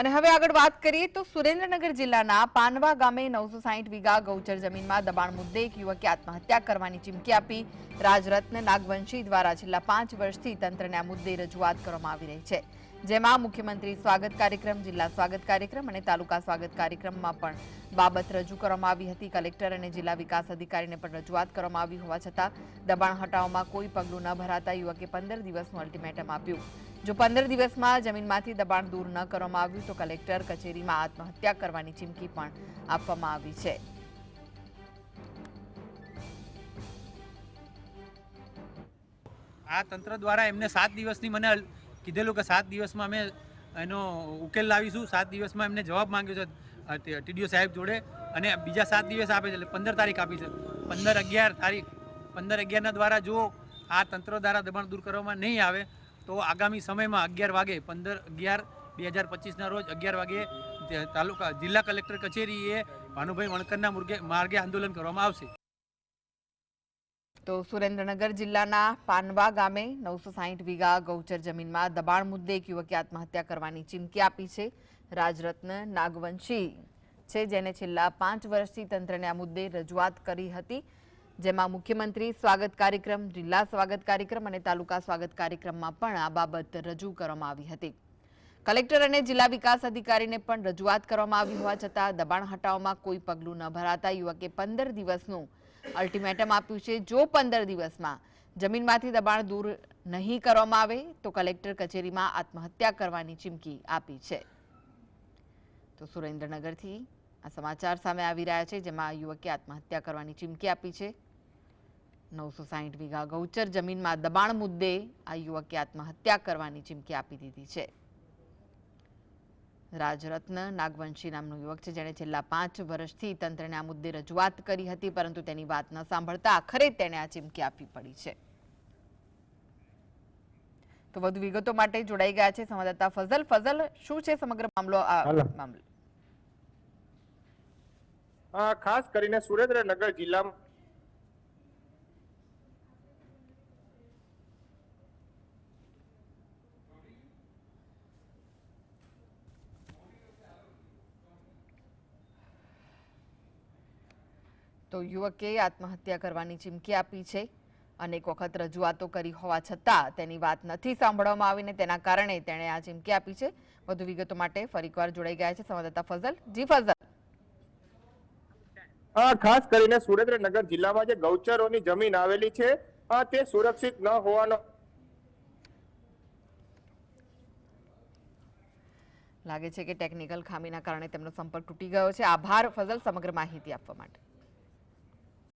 અને હવે આગળ વાત કરીએ તો સુરેન્દ્રનગર જિલ્લાના પાનવા ગામે 960 વીઘા ગૌચર જમીનમાં દબાણ મુદ્દે એક યુવકે આત્મહત્યા કરવાની ચીમકી આપી। રાજરત્ન નાગવંશી દ્વારા છેલ્લા 5 વર્ષથી તંત્રને આ મુદ્દે રજૂઆત કરવામાં આવી રહી છે, જેમાં મુખ્યમંત્રી સ્વાગત કાર્યક્રમ, જિલ્લા સ્વાગત કાર્યક્રમ અને તાલુકા સ્વાગત કાર્યક્રમમાં પણ બાબત રજૂ કરવામાં આવી હતી। કલેક્ટર અને જિલ્લા વિકાસ અધિકારીને પણ રજૂઆત કરવામાં આવી હોવા છતાં દબાણ હટાવવામાં કોઈ પગલું ન ભરાતા યુવકે 15 દિવસનું અલ્ટિમેટમ આપ્યું। જો 15 દિવસમાં જમીનમાંથી દબાણ દૂર ન કરવામાં આવ્યું તો કલેક્ટર કચેરીમાં આત્મહત્યા કરવાની ચીમકી પણ આપવામાં આવી છે। આ તંત્ર દ્વારા એમને 7 દિવસની મને કીધેલું કે 7 દિવસમાં અમે એનો ઉકેલ લાવીશું। 7 દિવસમાં એમને જવાબ માંગ્યો છે ટીડીઓ સાહેબ જોડે અને બીજા 7 દિવસ આપે છે, એટલે 15 તારીખ આપી છે। 15/11 દ્વારા જો આ તંત્ર દ્વારા દબાણ દૂર કરવામાં નહીં આવે તો આગામી સમયમાં 11 વાગે 15/11/2025ના રોજ 11 વાગે તાલુકા જિલ્લા કલેક્ટર કચેરીએ ભાનુભાઈ વણકરના માર્ગે આંદોલન કરવામાં આવશે। તો સુરેન્દ્રનગર જિલ્લાના પાનવા ગામે 960 વીઘા ગૌચર જમીનમાં દબાણ મુદ્દે એક યુવકે આત્મહત્યા કરવાની ચીમકી આપી છે। રાજરત્ન નાગવંશી છે, જેને છેલ્લા 5 વર્ષથી તંત્રને આ મુદ્દે રજૂઆત કરી હતી, જેમાં મુખ્યમંત્રી સ્વાગત કાર્યક્રમ, જિલ્લા સ્વાગત કાર્યક્રમ અને તાલુકા સ્વાગત કાર્યક્રમમાં પણ આ બાબત રજૂ કરવામાં આવી હતી। કલેક્ટર અને જિલ્લા વિકાસ અધિકારીને પણ રજૂઆત કરવામાં આવી હોવા છતાં દબાણ હટાવવામાં કોઈ પગલું ન ભરાતા યુવકે 15 દિવસનું અલ્ટિમેટમ આપ્યું છે। જો 15 દિવસમાં જમીનમાંથી દબાણ દૂર નહીં કરવામાં આવે તો કલેક્ટર કચેરીમાં આત્મહત્યા કરવાની ચીમકી આપી છે। તો સુરેન્દ્રનગરથી આ સમાચાર સામે આવી રહ્યા છે, જેમાં યુવકે આત્મહત્યા કરવાની ચીમકી આપી છે। 960 વીઘા ગૌચર જમીનમાં દબાણ મુદ્દે આ યુવકે આત્મહત્યા કરવાની ચીમકી આપી દીધી છે। રાજરત્ન નાગવંશી નામનો યુવક છે, જેણે છેલ્લા 5 વર્ષથી તંત્રને આ મુદ્દે રજૂઆત કરી હતી, પરંતુ તેની વાત ન સાંભળતા આખરે તેણે આ ચીમકી આપવી પડી છે। તો વધુ વિગતો માટે જોડાઈ ગયા છે સંવાદદાતા ફઝલ। ફઝલ, શું છે સમગ્ર મામલો? ખાસ કરીને સુરેન્દ્રનગર જિલ્લામાં તો યુવકે આત્મહત્યા કરવાની ચીમકી આપી છે। અનેક વખત રજૂઆતો કરી હોવા છતાં તેની વાત નથી સાંભળવામાં આવીને તેના કારણે તેણે આ ચીમકી આપી છે। વધુ વિગતો માટે ફરી એકવાર જોડાઈ ગયા છે સંવાદદાતા ફઝલ। જી ફઝલ। ખાસ કરીને સુરેન્દ્રનગર જિલ્લામાં જે ગૌચરોની જમીન આવેલી છે તે સુરક્ષિત ન હોવાનો લાગે છે કે ટેકનિકલ ખામીના કારણે તેમનો સંપર્ક તૂટી ગયો છે। આભાર ફઝલ સમગ્ર માહિતી આપવા માટે।